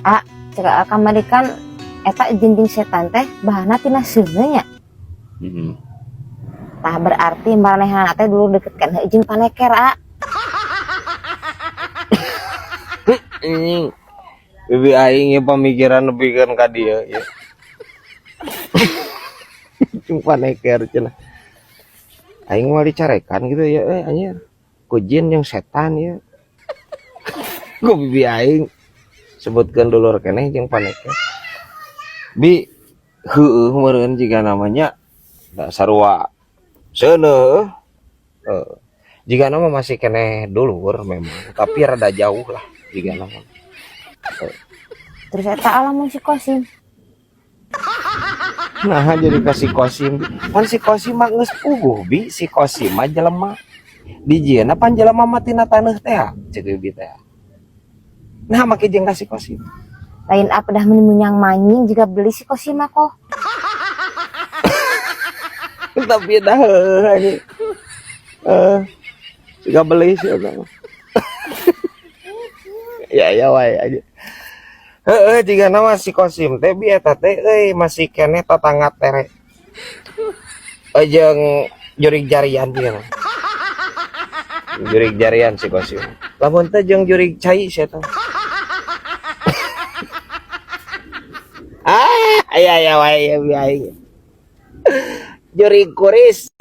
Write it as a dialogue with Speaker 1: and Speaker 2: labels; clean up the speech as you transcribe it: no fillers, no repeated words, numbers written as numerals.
Speaker 1: Ah, cek kamari kan eta jinjing setan teh bahana tina seuneu nya. Tah berarti maranehna teh dulu deketkeun heuh jeung paneker
Speaker 2: Ini bibi aing ya pemikiran nepikeun ka dieu ya. Jeung paneker cenah. Aing mah dicarekan gitu ya anjir. Ku jin jeung setan ya. Ku bibi aing sebutkeun dulur keneh jeung paneker. Bi heueuh meureun jiga namanya da sarua seuneu. Jika nama masih keneh dulur memang, tapi rada jauh lah jika nama.
Speaker 1: Terus eta alamun si Kosim.
Speaker 2: Nah jadi kasih Kosim, kan si Kosim mah geus puguh bi, si Kosim mah jelema. Dijieuna pan jelema mah tina taneuh teh, ceuk bi teh. Nah make jeung kasih Kosim.
Speaker 1: Lain apa dah menyang manying juga beli si Kosim mah kok.
Speaker 2: Tapi dah anjing. Juga beli sih orang. Ya wae aja. Jika nama si Kosim teh bi eta teh masih keneh tatangga tere. Jeung jurig jarian dia. Jurig jarian si Kosim. Lamun teh jeung jurig cai sia teh. Aya wae ya bi aing. Jurig kuris.